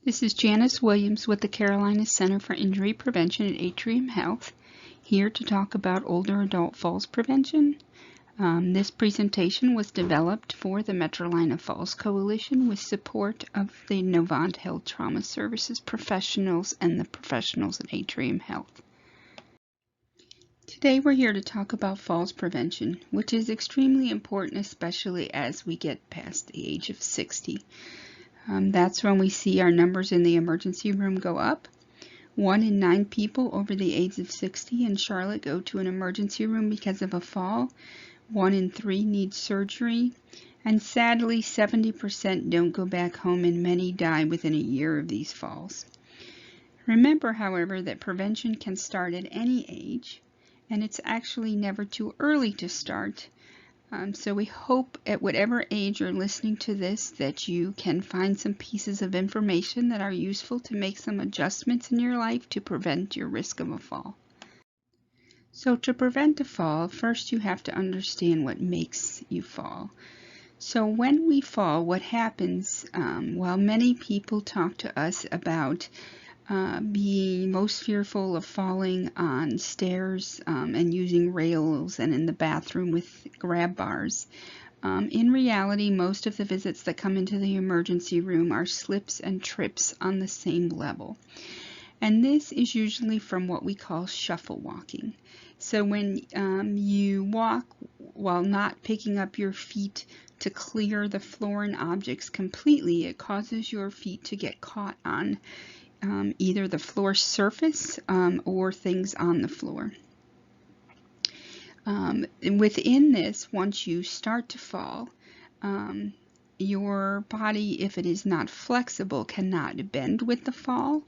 This is Janice Williams with the Carolina Center for Injury Prevention at Atrium Health, here to talk about older adult falls prevention. This presentation was developed for the Metrolina Falls Coalition with support of the Novant Health Trauma Services professionals and the professionals at Atrium Health. Today we're here to talk about falls prevention, which is extremely important, especially as we get past the age of 60. That's when we see our numbers in the emergency room go up. 1 in 9 people over the age of 60 in Charlotte go to an emergency room because of a fall. 1 in 3 need surgery. And sadly, 70% don't go back home, and many die within a year of these falls. Remember, however, that prevention can start at any age, and it's actually never too early to start. So we hope at whatever age you're listening to this that you can find some pieces of information that are useful to make some adjustments in your life to prevent your risk of a fall. So to prevent a fall, first you have to understand what makes you fall. So when we fall, what happens, while many people talk to us about being most fearful of falling on stairs and using rails and in the bathroom with grab bars. In reality, most of the visits that come into the emergency room are slips and trips on the same level. And this is usually from what we call shuffle walking. So when you walk while not picking up your feet to clear the floor and objects completely, it causes your feet to get caught on either the floor surface or things on the floor. Within this, once you start to fall, your body, if it is not flexible, cannot bend with the fall.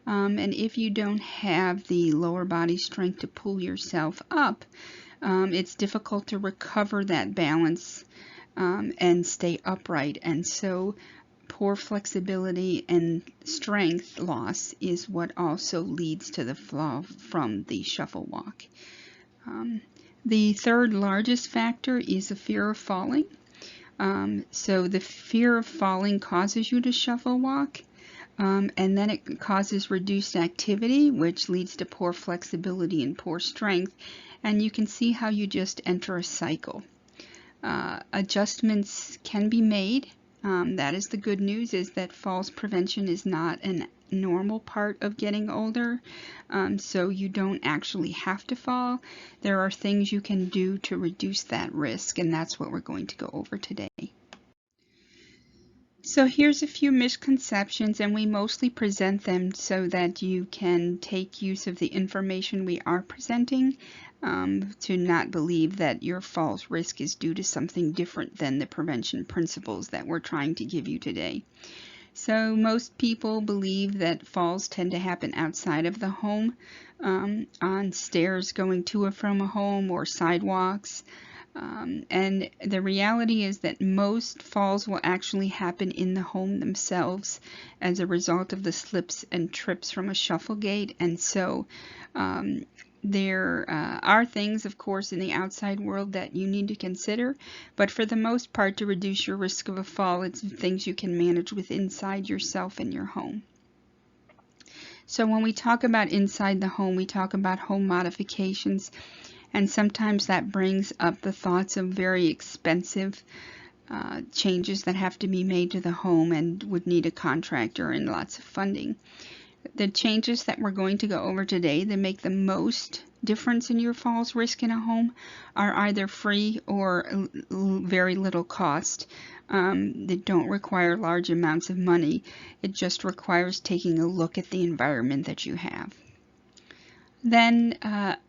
And if you don't have the lower body strength to pull yourself up, it's difficult to recover that balance and stay upright. And so poor flexibility and strength loss is what also leads to the fall from the shuffle walk. The third largest factor is the fear of falling. So the fear of falling causes you to shuffle walk, and then it causes reduced activity, which leads to poor flexibility and poor strength, and you can see how you just enter a cycle. Adjustments can be made. That is the good news, is that falls prevention is not a normal part of getting older, so you don't actually have to fall. There are things you can do to reduce that risk, and that's what we're going to go over today. So here's a few misconceptions, and we mostly present them so that you can take use of the information we are presenting to not believe that your falls risk is due to something different than the prevention principles that we're trying to give you today. So most people believe that falls tend to happen outside of the home, on stairs going to or from a home or sidewalks. And the reality is that most falls will actually happen in the home themselves as a result of the slips and trips from a shuffle gate. And so there are things, of course, in the outside world that you need to consider, but for the most part, to reduce your risk of a fall, it's things you can manage with inside yourself and your home. So when we talk about inside the home, we talk about home modifications, and sometimes that brings up the thoughts of very expensive changes that have to be made to the home and would need a contractor and lots of funding. The changes that we're going to go over today that make the most difference in your falls risk in a home are either free or very little cost. They don't require large amounts of money. It just requires taking a look at the environment that you have. Then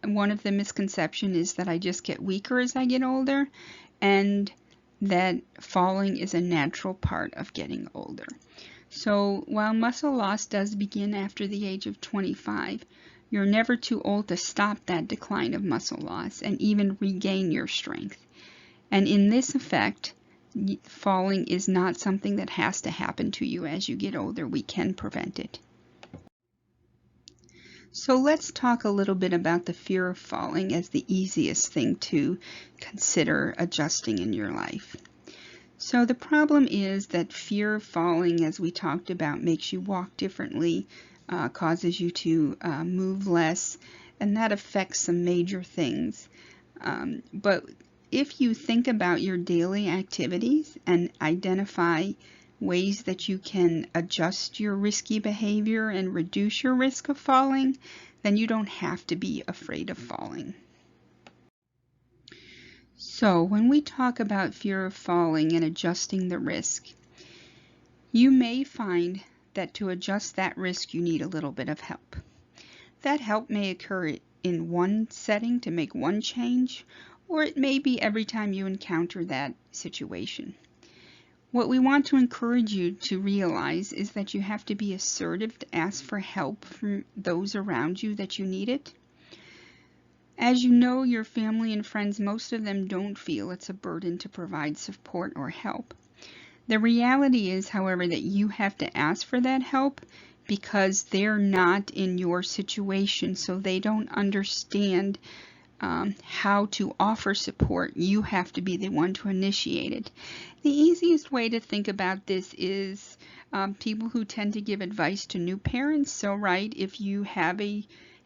one of the misconceptions is that I just get weaker as I get older, and that falling is a natural part of getting older. So while muscle loss does begin after the age of 25, you're never too old to stop that decline of muscle loss and even regain your strength. And in this effect, falling is not something that has to happen to you as you get older. We can prevent it. So let's talk a little bit about the fear of falling as the easiest thing to consider adjusting in your life. So the problem is that fear of falling, as we talked about, makes you walk differently, causes you to move less, and that affects some major things. But if you think about your daily activities and identify ways that you can adjust your risky behavior and reduce your risk of falling, then you don't have to be afraid of falling. So when we talk about fear of falling and adjusting the risk, you may find that to adjust that risk you need a little bit of help. That help may occur in one setting to make one change, or it may be every time you encounter that situation. What we want to encourage you to realize is that you have to be assertive to ask for help from those around you that you need it. As you know, your family and friends, most of them don't feel it's a burden to provide support or help. The reality is, however, that you have to ask for that help because they're not in your situation, so they don't understand how to offer support. You have to be the one to initiate it. The easiest way to think about this is people who tend to give advice to new parents. So, right, if you have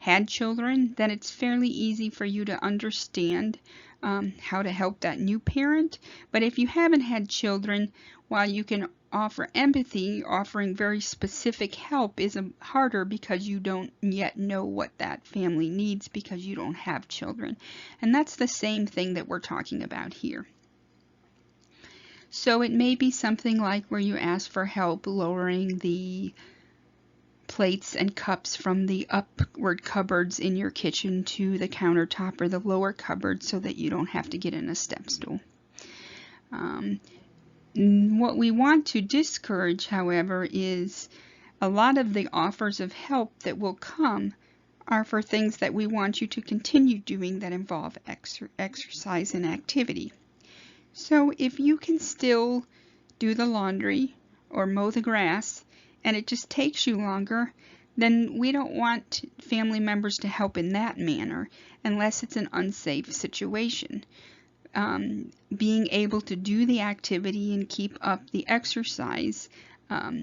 had children, then it's fairly easy for you to understand how to help that new parent. But if you haven't had children, while you can offer empathy, offering very specific help is harder because you don't yet know what that family needs because you don't have children. And that's the same thing that we're talking about here. So it may be something like where you ask for help lowering the plates and cups from the upward cupboards in your kitchen to the countertop or the lower cupboard so that you don't have to get in a step stool. What we want to discourage, however, is a lot of the offers of help that will come are for things that we want you to continue doing that involve exercise and activity. So if you can still do the laundry or mow the grass and it just takes you longer, then we don't want family members to help in that manner unless it's an unsafe situation. Being able to do the activity and keep up the exercise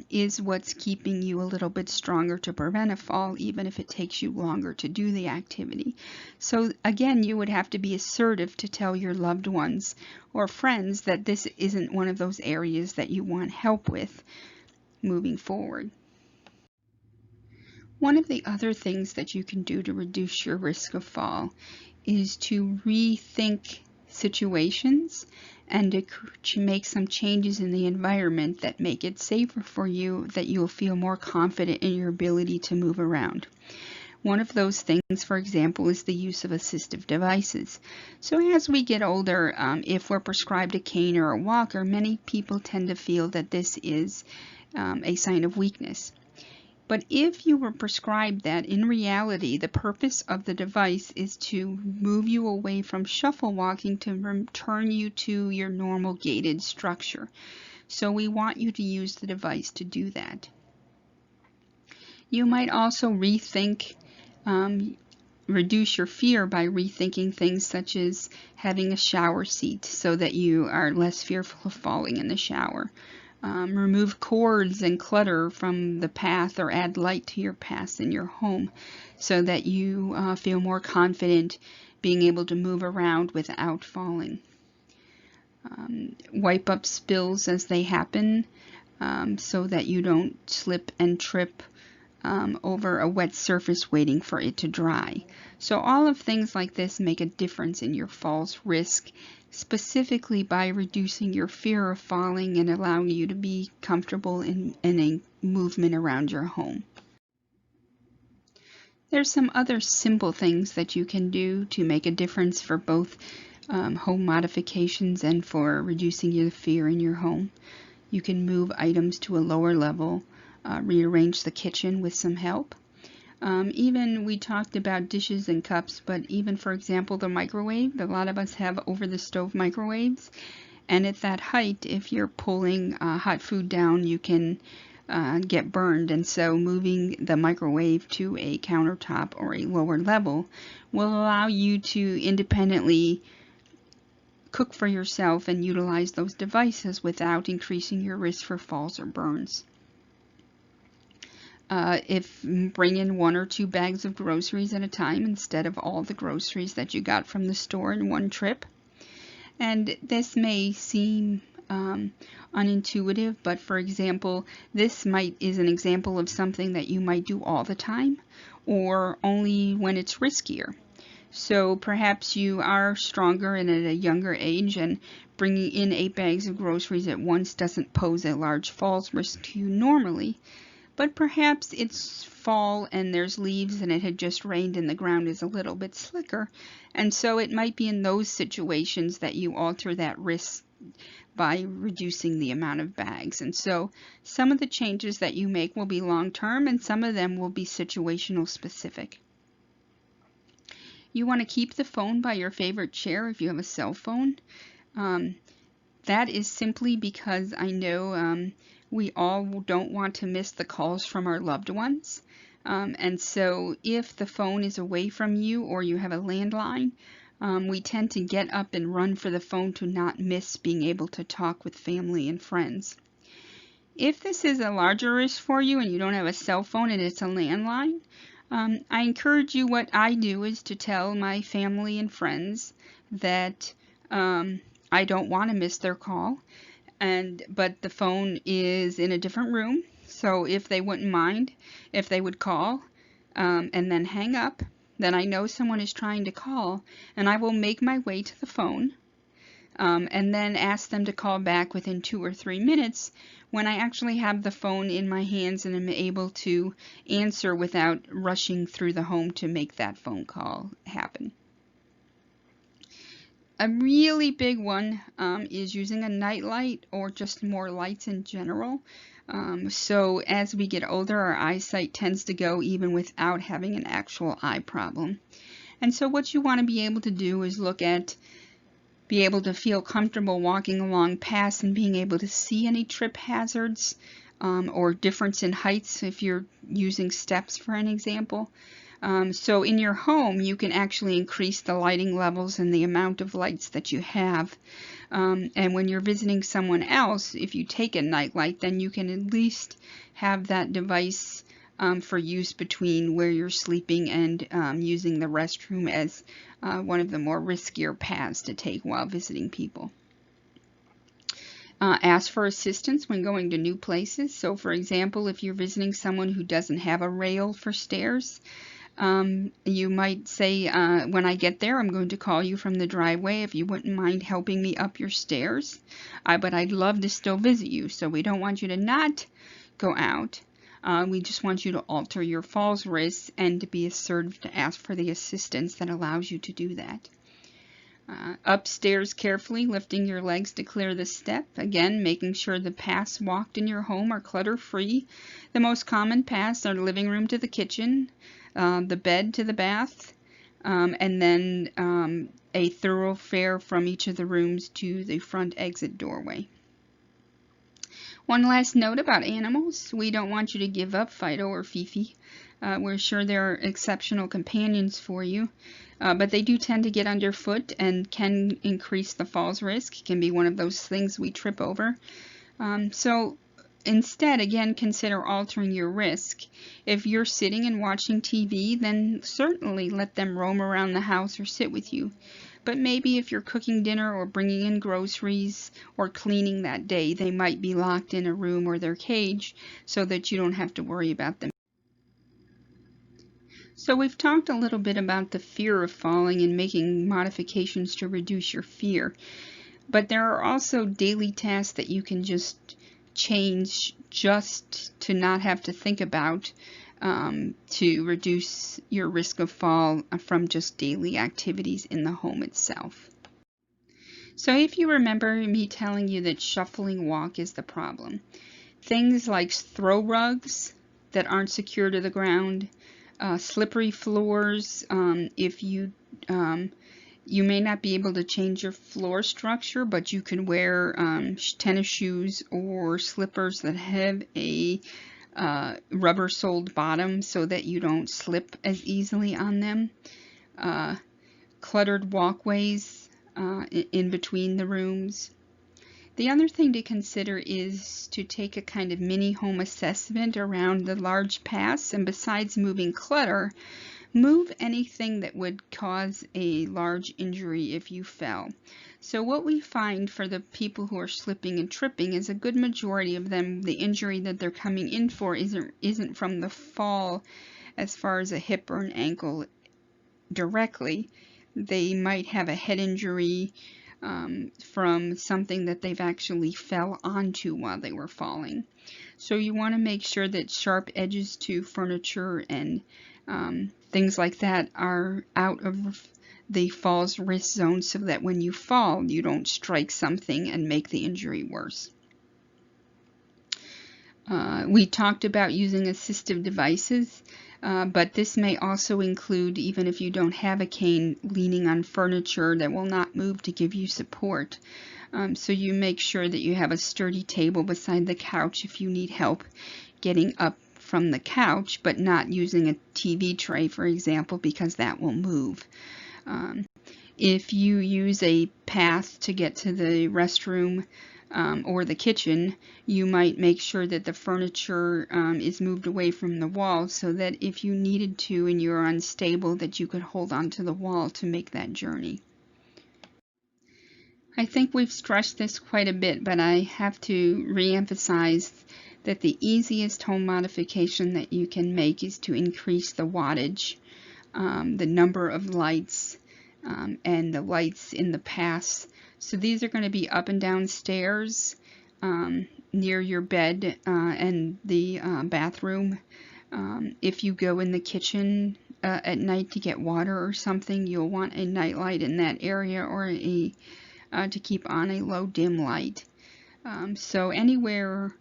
is what's keeping you a little bit stronger to prevent a fall, even if it takes you longer to do the activity. So again, you would have to be assertive to tell your loved ones or friends that this isn't one of those areas that you want help with moving forward. One of the other things that you can do to reduce your risk of fall is to rethink situations and to make some changes in the environment that make it safer for you, that you'll feel more confident in your ability to move around. One of those things, for example, is the use of assistive devices. So as we get older, if we're prescribed a cane or a walker, many people tend to feel that this is a sign of weakness. But if you were prescribed that, in reality, the purpose of the device is to move you away from shuffle walking to return you to your normal gated structure. So we want you to use the device to do that. You might also rethink, reduce your fear by rethinking things such as having a shower seat so that you are less fearful of falling in the shower. Remove cords and clutter from the path or add light to your paths in your home so that you feel more confident being able to move around without falling. Wipe up spills as they happen so that you don't slip and trip over a wet surface waiting for it to dry. So all of things like this make a difference in your falls risk, specifically by reducing your fear of falling and allowing you to be comfortable in a movement around your home. There's some other simple things that you can do to make a difference for both home modifications and for reducing your fear in your home. You can move items to a lower level, rearrange the kitchen with some help. Even we talked about dishes and cups, but even, for example, the microwave. A lot of us have over-the-stove microwaves, and at that height, if you're pulling hot food down, you can get burned. And so moving the microwave to a countertop or a lower level will allow you to independently cook for yourself and utilize those devices without increasing your risk for falls or burns. If bring in 1 or 2 bags of groceries at a time instead of all the groceries that you got from the store in one trip. And this may seem unintuitive, but for example, this is an example of something that you might do all the time or only when it's riskier. So perhaps you are stronger and at a younger age, and bringing in 8 bags of groceries at once doesn't pose a large falls risk to you normally. But perhaps it's fall and there's leaves and it had just rained and the ground is a little bit slicker. And so it might be in those situations that you alter that risk by reducing the amount of bags. And so some of the changes that you make will be long-term and some of them will be situational specific. You want to keep the phone by your favorite chair if you have a cell phone. That is simply because I know we all don't want to miss the calls from our loved ones. And so if the phone is away from you or you have a landline, we tend to get up and run for the phone to not miss being able to talk with family and friends. If this is a larger risk for you and you don't have a cell phone and it's a landline, I encourage you, what I do is to tell my family and friends that I don't want to miss their call, but the phone is in a different room, so if they wouldn't mind, if they would call and then hang up, then I know someone is trying to call, and I will make my way to the phone and then ask them to call back within 2 or 3 minutes when I actually have the phone in my hands and am able to answer without rushing through the home to make that phone call happen. A really big one is using a night light or just more lights in general. So as we get older, our eyesight tends to go even without having an actual eye problem. And so what you want to be able to do is be able to feel comfortable walking along paths and being able to see any trip hazards or difference in heights if you're using steps for an example. So in your home, you can actually increase the lighting levels and the amount of lights that you have. And when you're visiting someone else, if you take a night light, then you can at least have that device for use between where you're sleeping and using the restroom as one of the more riskier paths to take while visiting people. Ask for assistance when going to new places. So for example, if you're visiting someone who doesn't have a rail for stairs, you might say, when I get there, I'm going to call you from the driveway if you wouldn't mind helping me up your stairs. But I'd love to still visit you, so we don't want you to not go out. We just want you to alter your falls risk and to be assertive to ask for the assistance that allows you to do that. Upstairs carefully, lifting your legs to clear the step. Again, making sure the paths walked in your home are clutter-free. The most common paths are the living room to the kitchen, the bed to the bath, and then a thoroughfare from each of the rooms to the front exit doorway. One last note about animals. We don't want you to give up Fido or Fifi. We're sure they're exceptional companions for you, but they do tend to get underfoot and can increase the falls risk. It can be one of those things we trip over. So instead, again, consider altering your risk. If you're sitting and watching TV, then certainly let them roam around the house or sit with you. But maybe if you're cooking dinner or bringing in groceries or cleaning that day, they might be locked in a room or their cage so that you don't have to worry about them. So we've talked a little bit about the fear of falling and making modifications to reduce your fear. But there are also daily tasks that you can just change just to not have to think about to reduce your risk of fall from just daily activities in the home itself. So if you remember me telling you that shuffling walk is the problem, things like throw rugs that aren't secure to the ground, slippery floors, if you may not be able to change your floor structure, but you can wear tennis shoes or slippers that have a rubber-soled bottom so that you don't slip as easily on them. Cluttered walkways in between the rooms. The other thing to consider is to take a kind of mini home assessment around the large paths, and besides moving clutter, move anything that would cause a large injury if you fell. So what we find for the people who are slipping and tripping is a good majority of them, the injury that they're coming in for isn't from the fall as far as a hip or an ankle directly. They might have a head injury from something that they've actually fell onto while they were falling. So you want to make sure that sharp edges to furniture and things like that are out of the fall's risk zone, so that when you fall, you don't strike something and make the injury worse. We talked about using assistive devices, but this may also include, even if you don't have a cane, leaning on furniture that will not move to give you support. So you make sure that you have a sturdy table beside the couch if you need help getting up from the couch, but not using a TV tray, for example, because that will move. If you use a path to get to the restroom or the kitchen, you might make sure that the furniture is moved away from the wall, so that if you needed to and you're unstable, that you could hold onto the wall to make that journey. I think we've stressed this quite a bit, but I have to re-emphasize that the easiest home modification that you can make is to increase the wattage, the number of lights, and the lights in the paths. So these are going to be up and down stairs near your bed and the bathroom. If you go in the kitchen at night to get water or something, you'll want a night light in that area, or to keep on a low dim light. So anywhere,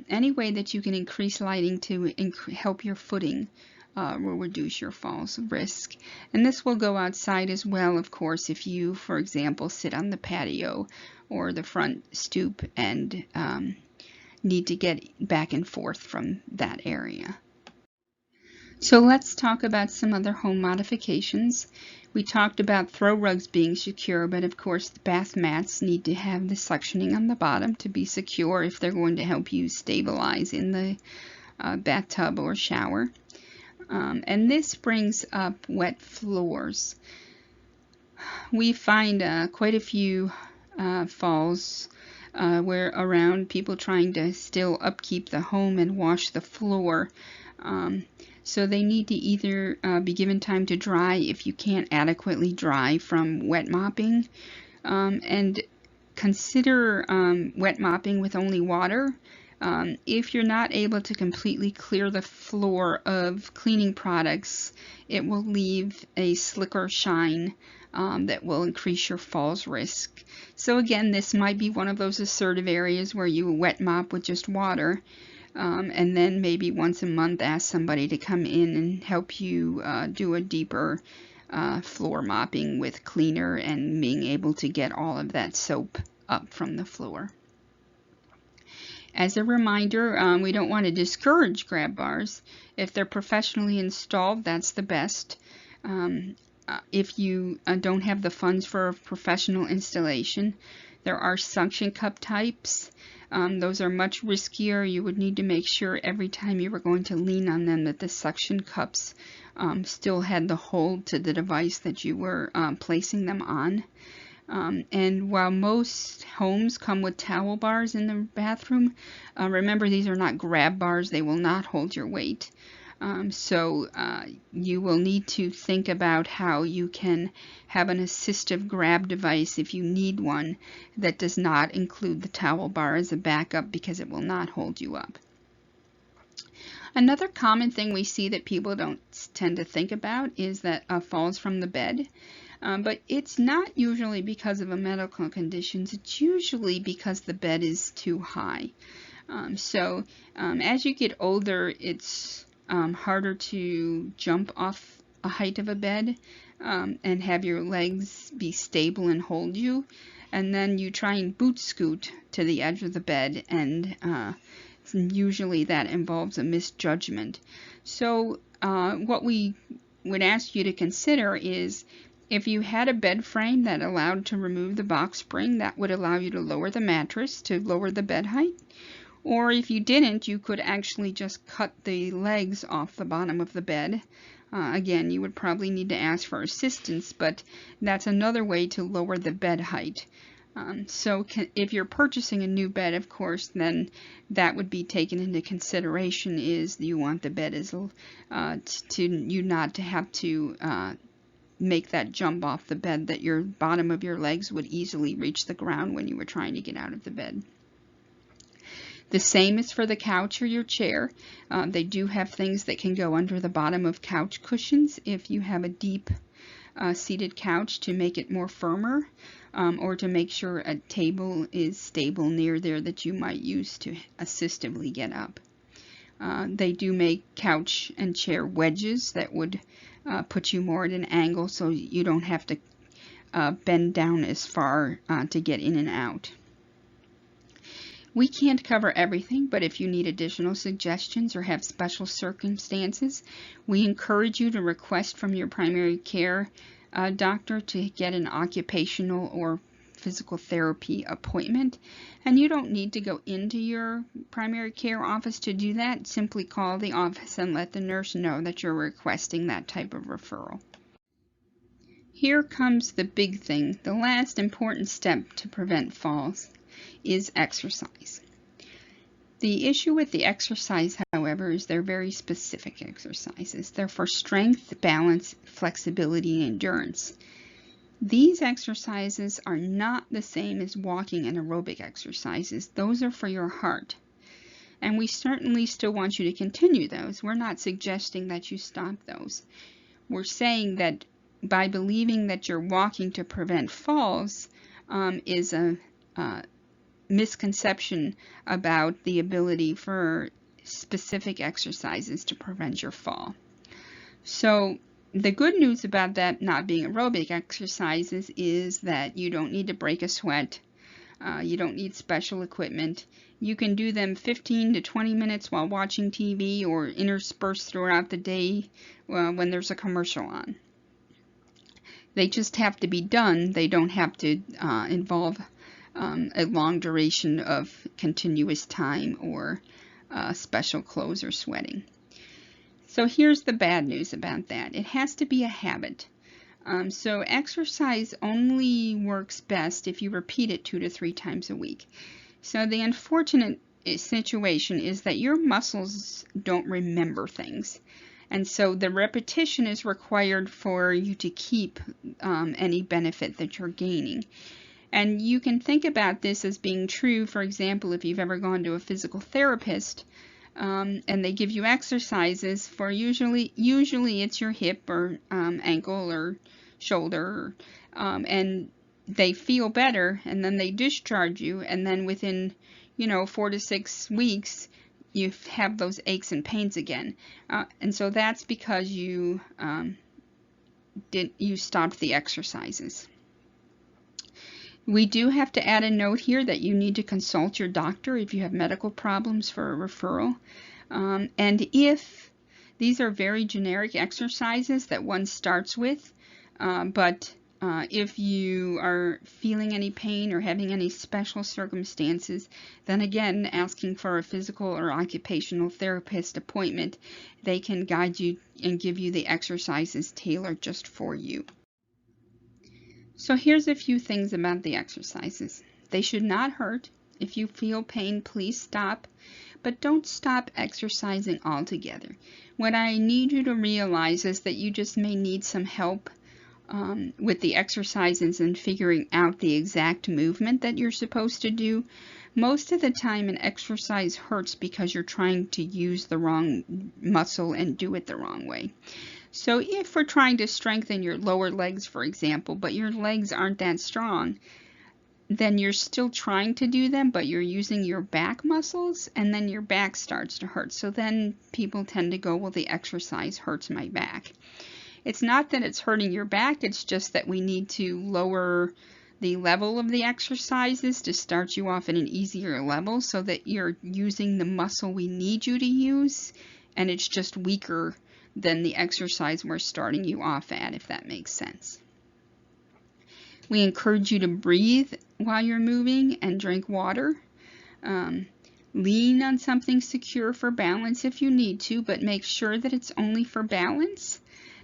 any way that you can increase lighting to help your footing will reduce your falls risk. And this will go outside as well, of course, if you, for example, sit on the patio or the front stoop and need to get back and forth from that area. So let's talk about some other home modifications. We talked about throw rugs being secure, but of course the bath mats need to have the suctioning on the bottom to be secure if they're going to help you stabilize in the bathtub or shower. And this brings up wet floors. We find quite a few falls where around people trying to still upkeep the home and wash the floor. So they need to either be given time to dry if you can't adequately dry from wet mopping, and consider wet mopping with only water. If you're not able to completely clear the floor of cleaning products, it will leave a slicker shine that will increase your falls risk. So again, this might be one of those assertive areas where you wet mop with just water, and then maybe once a month ask somebody to come in and help you do a deeper floor mopping with cleaner and being able to get all of that soap up from the floor. As a reminder, we don't want to discourage grab bars. If they're professionally installed, that's the best. If you don't have the funds for a professional installation, there are suction cup types. Those are much riskier. You would need to make sure every time you were going to lean on them that the suction cups still had the hold to the device that you were placing them on. And while most homes come with towel bars in the bathroom, remember these are not grab bars. They will not hold your weight. So you will need to think about how you can have an assistive grab device if you need one that does not include the towel bar as a backup, because it will not hold you up. Another common thing we see that people don't tend to think about is that falls from the bed. But it's not usually because of a medical condition. It's usually because the bed is too high. So as you get older, it's harder to jump off a height of a bed and have your legs be stable and hold you. And then you try and boot scoot to the edge of the bed, and usually that involves a misjudgment. So what we would ask you to consider is, If you had a bed frame that allowed to remove the box spring, that would allow you to lower the mattress to lower the bed height. Or if you didn't, you could actually just cut the legs off the bottom of the bed. Again, you would probably need to ask for assistance, but that's another way to lower the bed height. If you're purchasing a new bed, of course, then that would be taken into consideration. Is you want the bed to you not to have to make that jump off the bed, that your bottom of your legs would easily reach the ground when you were trying to get out of the bed. The same is for the couch or your chair. They do have things that can go under the bottom of couch cushions if you have a deep seated couch, to make it more firmer, or to make sure a table is stable near there that you might use to assistively get up. They do make couch and chair wedges that would put you more at an angle, so you don't have to bend down as far to get in and out. We can't cover everything, but if you need additional suggestions or have special circumstances, we encourage you to request from your primary care doctor to get an occupational or physical therapy appointment. And you don't need to go into your primary care office to do that. Simply call the office and let the nurse know that you're requesting that type of referral. Here comes the big thing. The last important step to prevent falls is exercise. The issue with the exercise, however, is they're very specific exercises. They're for strength, balance, flexibility, and endurance. These exercises are not the same as walking and aerobic exercises. Those are for your heart. And we certainly still want you to continue those. We're not suggesting that you stop those. We're saying that by believing that you're walking to prevent falls is a misconception about the ability for specific exercises to prevent your fall. So the good news about that not being aerobic exercises is that you don't need to break a sweat. You don't need special equipment. You can do them 15 to 20 minutes while watching TV or interspersed throughout the day when there's a commercial on. They just have to be done. They don't have to involve a long duration of continuous time or special clothes or sweating. So here's the bad news about that. It has to be a habit. So exercise only works best if you repeat it 2 to 3 times a week. So the unfortunate situation is that your muscles don't remember things. And so the repetition is required for you to keep any benefit that you're gaining. And you can think about this as being true, for example, if you've ever gone to a physical therapist and they give you exercises for usually it's your hip or ankle or shoulder, and they feel better, and then they discharge you, and then within 4 to 6 weeks you have those aches and pains again, and so that's because you stopped the exercises. We do have to add a note here that you need to consult your doctor if you have medical problems for a referral. And if these are very generic exercises that one starts with, but if you are feeling any pain or having any special circumstances, then again, asking for a physical or occupational therapist appointment, they can guide you and give you the exercises tailored just for you. So here's a few things about the exercises. They should not hurt. If you feel pain, please stop, but don't stop exercising altogether. What I need you to realize is that you just may need some help with the exercises and figuring out the exact movement that you're supposed to do. Most of the time an exercise hurts because you're trying to use the wrong muscle and do it the wrong way. So if we're trying to strengthen your lower legs, for example, but your legs aren't that strong, then you're still trying to do them, but you're using your back muscles, and then your back starts to hurt. So then people tend to go, well, the exercise hurts my back. It's not that it's hurting your back, it's just that we need to lower the level of the exercises to start you off at an easier level so that you're using the muscle we need you to use, and it's just weaker than the exercise we're starting you off at, if that makes sense. We encourage you to breathe while you're moving and drink water. Lean on something secure for balance if you need to, but make sure that it's only for balance,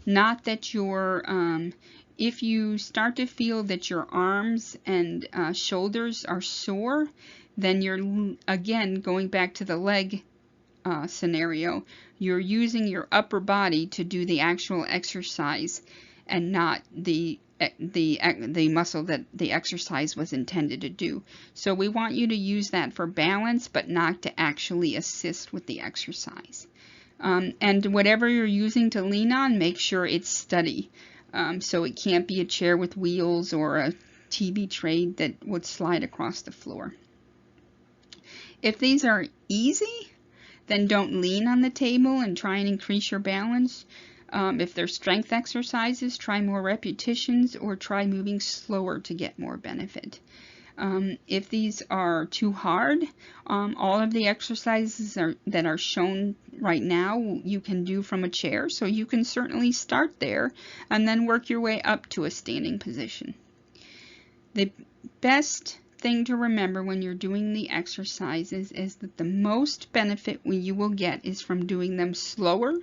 not that if you start to feel that your arms and shoulders are sore, then you're, again, going back to the leg scenario, you're using your upper body to do the actual exercise and not the muscle that the exercise was intended to do. So we want you to use that for balance, but not to actually assist with the exercise. And whatever you're using to lean on, make sure it's steady. So it can't be a chair with wheels or a TV tray that would slide across the floor. If these are easy, then don't lean on the table and try and increase your balance. If they're strength exercises, try more repetitions or try moving slower to get more benefit. If these are too hard, all of the exercises that are shown right now you can do from a chair, so you can certainly start there and then work your way up to a standing position. The best thing to remember when you're doing the exercises is that the most benefit you will get is from doing them slower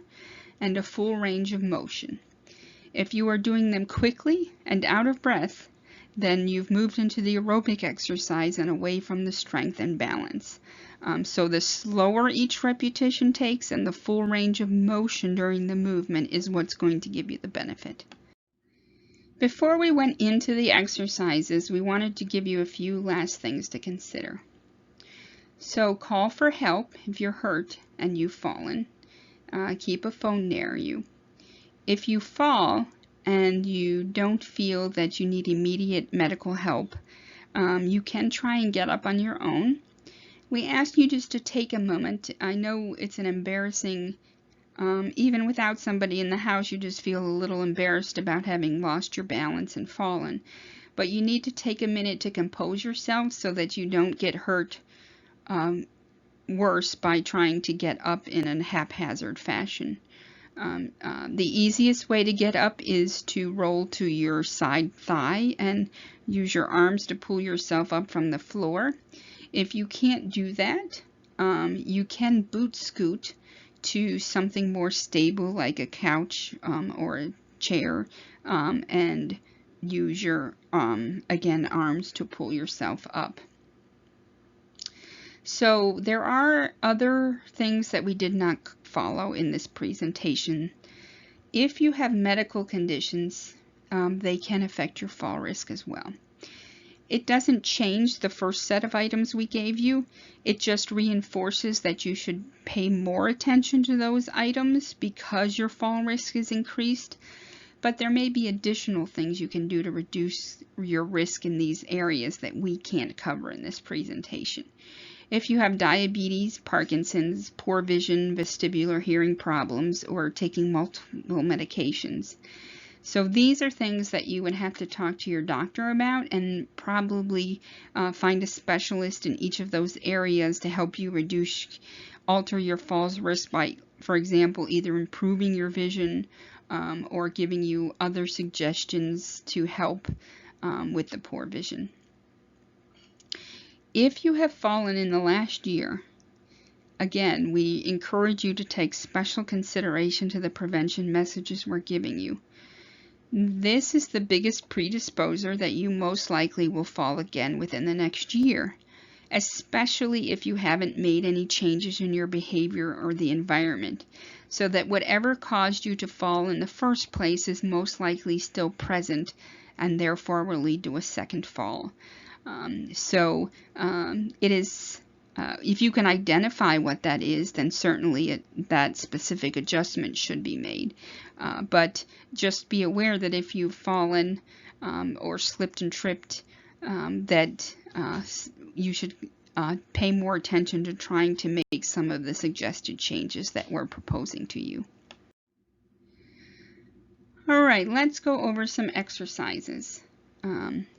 and a full range of motion. If you are doing them quickly and out of breath, then you've moved into the aerobic exercise and away from the strength and balance. So the slower each repetition takes and the full range of motion during the movement is what's going to give you the benefit. Before we went into the exercises, we wanted to give you a few last things to consider. So call for help if you're hurt and you've fallen. Keep a phone near you. If you fall and you don't feel that you need immediate medical help, you can try and get up on your own. We ask you just to take a moment. I know it's an embarrassing, even without somebody in the house, you just feel a little embarrassed about having lost your balance and fallen. But you need to take a minute to compose yourself so that you don't get hurt worse by trying to get up in a haphazard fashion. The easiest way to get up is to roll to your side thigh and use your arms to pull yourself up from the floor. If you can't do that, you can boot scoot to something more stable like a couch or a chair and use your, again, arms to pull yourself up. So there are other things that we did not follow in this presentation. If you have medical conditions, they can affect your fall risk as well. It doesn't change the first set of items we gave you. It just reinforces that you should pay more attention to those items because your fall risk is increased. But there may be additional things you can do to reduce your risk in these areas that we can't cover in this presentation. If you have diabetes, Parkinson's, poor vision, vestibular hearing problems, or taking multiple medications. So these are things that you would have to talk to your doctor about and probably find a specialist in each of those areas to help you alter your falls risk by, for example, either improving your vision or giving you other suggestions to help with the poor vision. If you have fallen in the last year, again, we encourage you to take special consideration to the prevention messages we're giving you. This is the biggest predisposer that you most likely will fall again within the next year, especially if you haven't made any changes in your behavior or the environment, so that whatever caused you to fall in the first place is most likely still present and therefore will lead to a second fall. It is, if you can identify what that is, then certainly that specific adjustment should be made. But just be aware that if you've fallen or slipped and tripped, that you should pay more attention to trying to make some of the suggested changes that we're proposing to you. All right, let's go over some exercises.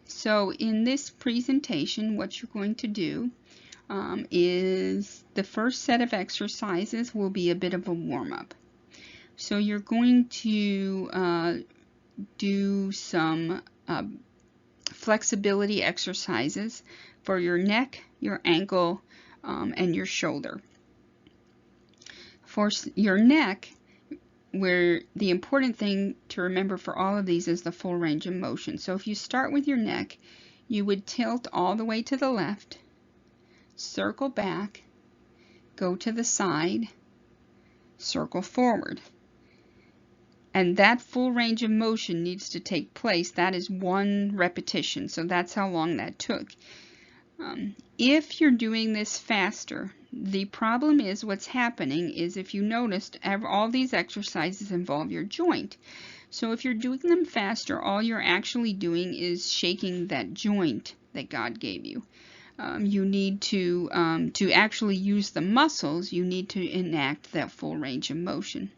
So in this presentation, what you're going to do is the first set of exercises will be a bit of a warm-up. So you're going to do some flexibility exercises for your neck, your ankle, and your shoulder. For your neck, where the important thing to remember for all of these is the full range of motion. So if you start with your neck, you would tilt all the way to the left, circle back, go to the side, circle forward. And that full range of motion needs to take place. That is one repetition, so that's how long that took. If you're doing this faster, the problem is what's happening is, if you noticed, all these exercises involve your joint. So if you're doing them faster, all you're actually doing is shaking that joint that God gave you. You need to actually use the muscles, you need to enact that full range of motion.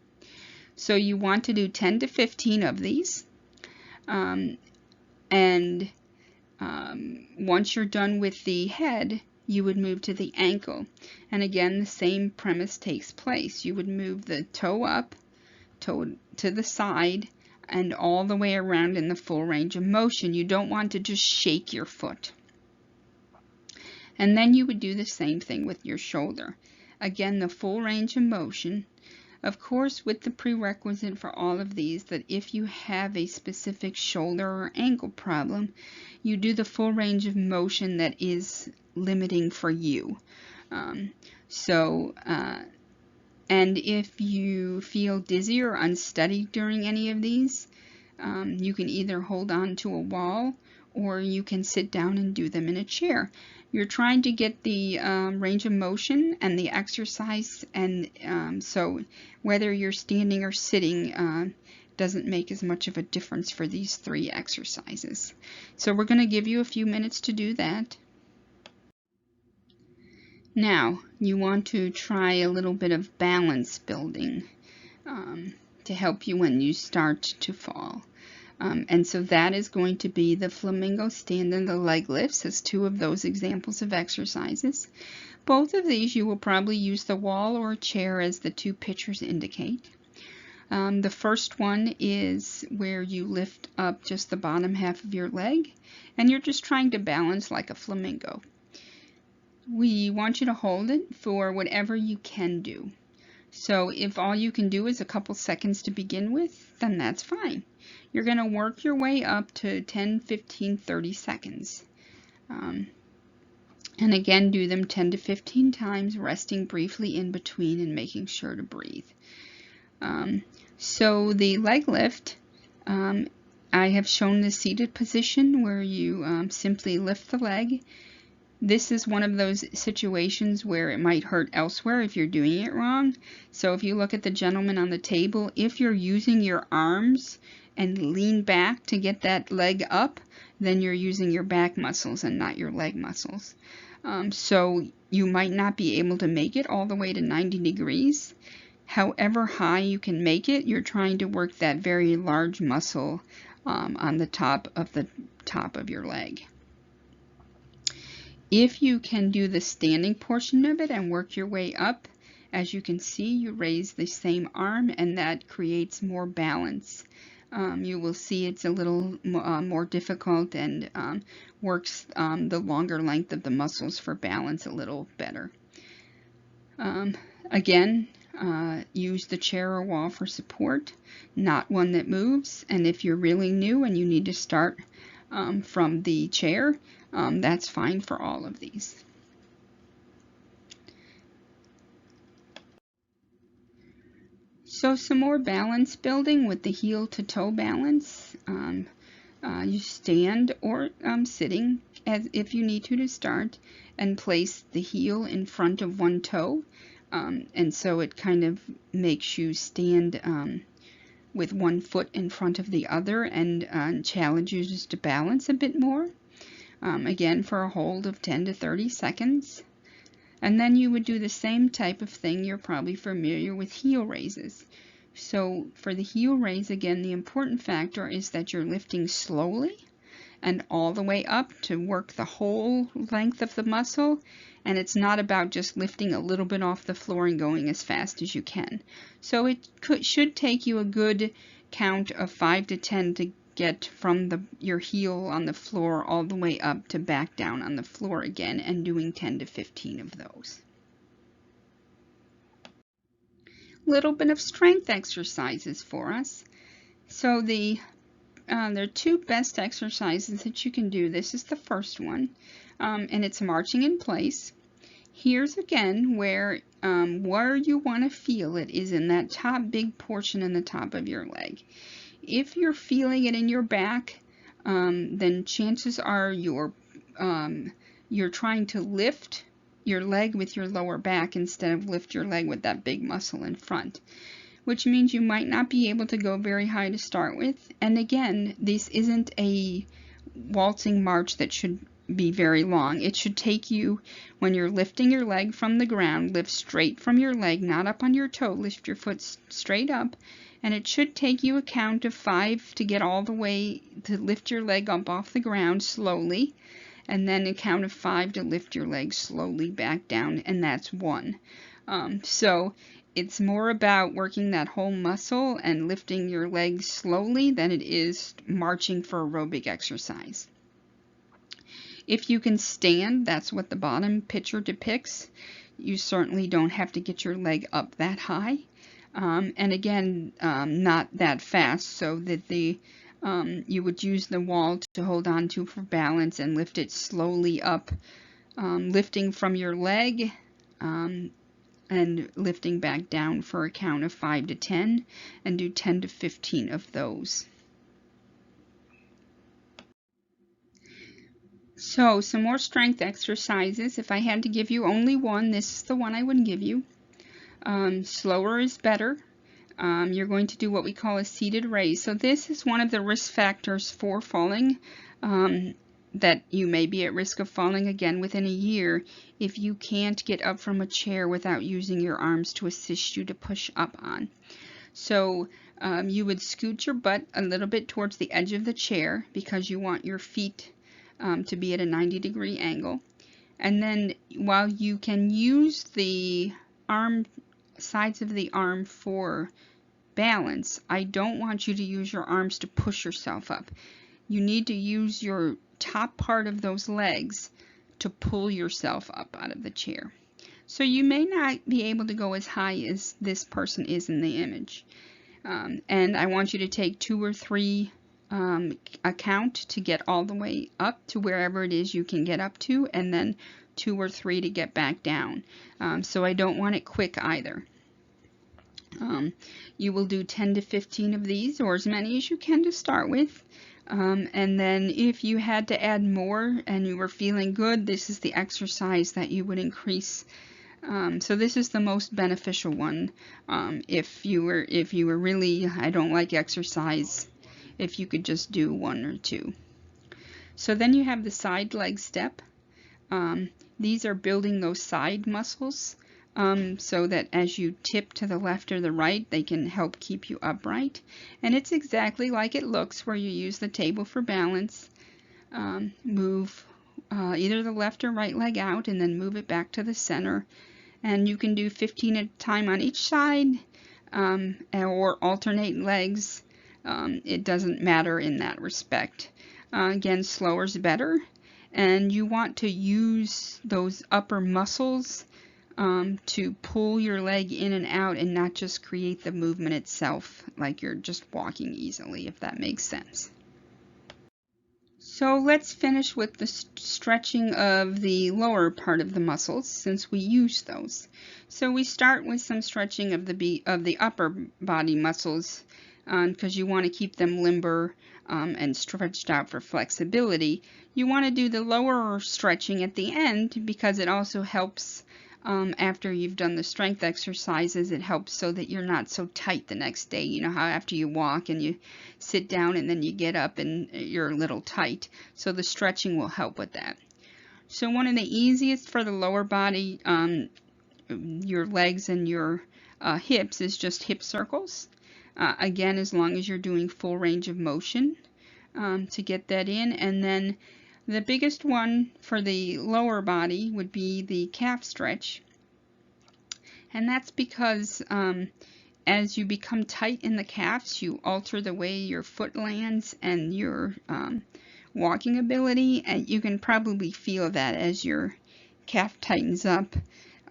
So you want to do 10 to 15 of these. Once you're done with the head, you would move to the ankle. And again, the same premise takes place. You would move the toe up, toe to the side, and all the way around in the full range of motion. You don't want to just shake your foot. And then you would do the same thing with your shoulder. Again, the full range of motion. Of course, with the prerequisite for all of these, that if you have a specific shoulder or ankle problem, you do the full range of motion that is limiting for you. And if you feel dizzy or unsteady during any of these, you can either hold on to a wall or you can sit down and do them in a chair. You're trying to get the range of motion and the exercise, and so whether you're standing or sitting doesn't make as much of a difference for these 3 exercises. So we're going to give you a few minutes to do that. Now, you want to try a little bit of balance building to help you when you start to fall. And so that is going to be the flamingo stand and the leg lifts as 2 of those examples of exercises. Both of these you will probably use the wall or a chair as the 2 pictures indicate. The first one is where you lift up just the bottom half of your leg and you're just trying to balance like a flamingo. We want you to hold it for whatever you can do. So if all you can do is a couple seconds to begin with, then that's fine. You're going to work your way up to 10, 15, 30 seconds. And again, do them 10 to 15 times, resting briefly in between and making sure to breathe. So the leg lift, I have shown the seated position where you simply lift the leg. This is one of those situations where it might hurt elsewhere if you're doing it wrong. So if you look at the gentleman on the table, if you're using your arms and lean back to get that leg up, then you're using your back muscles and not your leg muscles. So you might not be able to make it all the way to 90 degrees. However high you can make it, you're trying to work that very large muscle on the top of your leg. If you can do the standing portion of it and work your way up, as you can see, you raise the same arm and that creates more balance. You will see it's a little more difficult and works the longer length of the muscles for balance a little better. Again, use the chair or wall for support, not one that moves. And if you're really new and you need to start from the chair, that's fine for all of these. So some more balance building with the heel to toe balance. You stand or sitting as if you need to start, and place the heel in front of one toe. And so it kind of makes you stand with one foot in front of the other and challenges you to balance a bit more. Again, for a hold of 10 to 30 seconds. And then you would do the same type of thing. You're probably familiar with heel raises. So for the heel raise, again, the important factor is that you're lifting slowly and all the way up to work the whole length of the muscle. And it's not about just lifting a little bit off the floor and going as fast as you can. So it should take you a good count of 5 to 10 get from your heel on the floor all the way up to back down on the floor again, and doing 10 to 15 of those. Little bit of strength exercises for us. So there are two best exercises that you can do. This is the first one, and it's marching in place. Here's again where you want to feel it is in that top big portion in the top of your leg. If you're feeling it in your back, then chances are you're trying to lift your leg with your lower back instead of lift your leg with that big muscle in front, which means you might not be able to go very high to start with. And again, this isn't a waltzing march that should be very long. It should take you, when you're lifting your leg from the ground, lift straight from your leg, not up on your toe, lift your foot straight up, and it should take you a count of 5 to get all the way to lift your leg up off the ground slowly, and then a count of 5 to lift your leg slowly back down, and that's 1. So it's more about working that whole muscle and lifting your legs slowly than it is marching for aerobic exercise. If you can stand, that's what the bottom picture depicts. You certainly don't have to get your leg up that high. And again, not that fast, so that you would use the wall to hold on to for balance and lift it slowly up, lifting from your leg and lifting back down for a count of 5 to 10, and do 10 to 15 of those. So some more strength exercises. If I had to give you only one, this is the one I would give you. Slower is better. You're going to do what we call a seated raise. So this is one of the risk factors for falling, that you may be at risk of falling again within a year if you can't get up from a chair without using your arms to assist you to push up on. So you would scoot your butt a little bit towards the edge of the chair because you want your feet to be at a 90-degree angle. And then while you can use the sides of the arm for balance, I don't want you to use your arms to push yourself up. You need to use your top part of those legs to pull yourself up out of the chair. So you may not be able to go as high as this person is in the image. And I want you to take 2 or 3 a count to get all the way up to wherever it is you can get up to, and then 2 or 3 to get back down. So I don't want it quick either. You will do 10 to 15 of these, or as many as you can to start with. And then if you had to add more and you were feeling good, this is the exercise that you would increase. So this is the most beneficial one. If you were really, I don't like exercise, if you could just do 1 or 2. So then you have the side leg step. These are building those side muscles, so that as you tip to the left or the right, they can help keep you upright. And it's exactly like it looks, where you use the table for balance, move either the left or right leg out, and then move it back to the center. And you can do 15 at a time on each side, or alternate legs. It doesn't matter in that respect. Again, slower is better, and you want to use those upper muscles to pull your leg in and out, and not just create the movement itself like you're just walking easily, if that makes sense. So let's finish with the stretching of the lower part of the muscles, since we use those. So we start with some stretching of the upper body muscles, because you want to keep them limber and stretched out for flexibility. You want to do the lower stretching at the end, because it also helps after you've done the strength exercises. It helps so that you're not so tight the next day. You know how after you walk and you sit down and then you get up and you're a little tight. So the stretching will help with that. So one of the easiest for the lower body, your legs and your hips, is just hip circles. Again, as long as you're doing full range of motion to get that in. And then the biggest one for the lower body would be the calf stretch. And that's because As you become tight in the calves, you alter the way your foot lands and your walking ability, and you can probably feel that as your calf tightens up.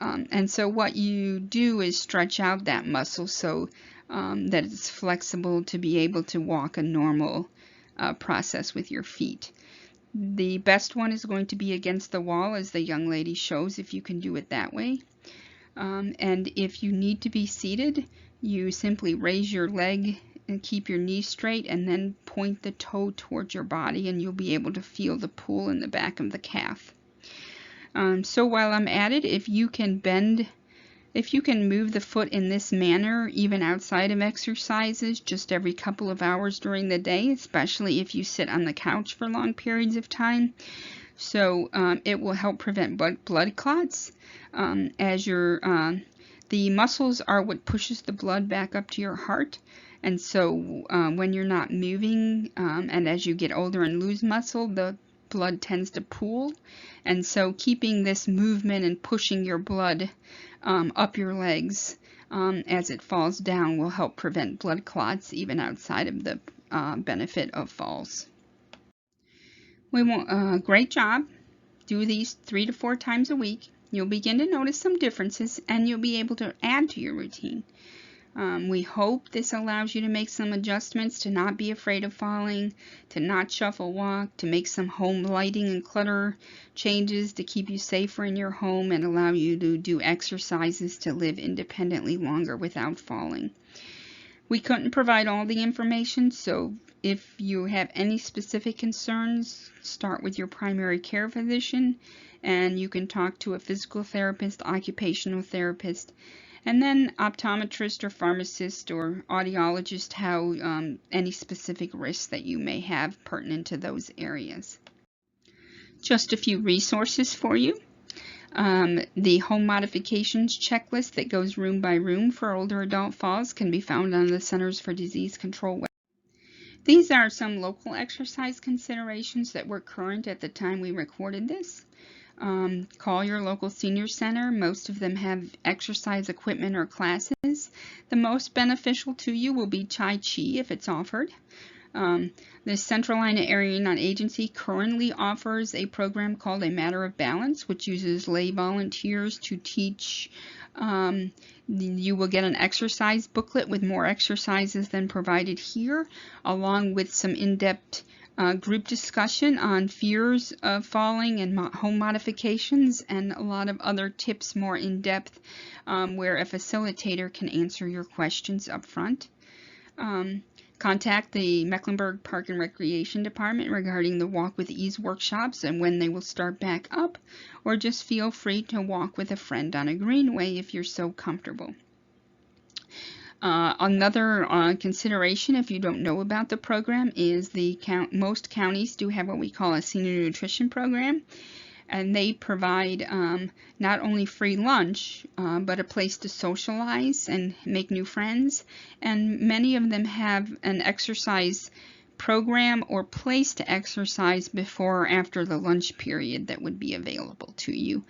And so what you do is stretch out that muscle so that it's flexible to be able to walk a normal process with your feet. The best one is going to be against the wall, as the young lady shows, if you can do it that way. And if you need to be seated, you simply raise your leg and keep your knee straight, and then point the toe towards your body, and you'll be able to feel the pull in the back of the calf. So while I'm at it, if you can move the foot in this manner, even outside of exercises, just every couple of hours during the day, especially if you sit on the couch for long periods of time, so it will help prevent blood clots. As the muscles are what pushes the blood back up to your heart, and so when you're not moving, and as you get older and lose muscle, the blood tends to pool, and so keeping this movement and pushing your blood up your legs as it falls down will help prevent blood clots, even outside of the benefit of falls. Great job. Do these 3 to 4 times a week. You'll begin to notice some differences, and you'll be able to add to your routine. We hope this allows you to make some adjustments to not be afraid of falling, to not shuffle walk, to make some home lighting and clutter changes to keep you safer in your home and allow you to do exercises to live independently longer without falling. We couldn't provide all the information, so if you have any specific concerns, start with your primary care physician, and you can talk to a physical therapist, occupational therapist, and then optometrist or pharmacist or audiologist, how any specific risks that you may have pertinent to those areas. Just a few resources for you. The home modifications checklist that goes room by room for older adult falls can be found on the Centers for Disease Control website. These are some local exercise considerations that were current at the time we recorded this. Call your local senior center. Most of them have exercise equipment or classes. The most beneficial to you will be Tai Chi if it's offered. The Central Iowa Area Non-Agency currently offers a program called A Matter of Balance, which uses lay volunteers to teach. You will get an exercise booklet with more exercises than provided here, along with some in-depth group discussion on fears of falling and home modifications, and a lot of other tips more in depth where a facilitator can answer your questions up front. Contact the Mecklenburg Park and Recreation Department regarding the Walk with Ease workshops and when they will start back up, or just feel free to walk with a friend on a greenway if you're so comfortable. Another consideration, if you don't know about the program, is most counties do have what we call a senior nutrition program, and they provide not only free lunch, but a place to socialize and make new friends, and many of them have an exercise program or place to exercise before or after the lunch period that would be available to you.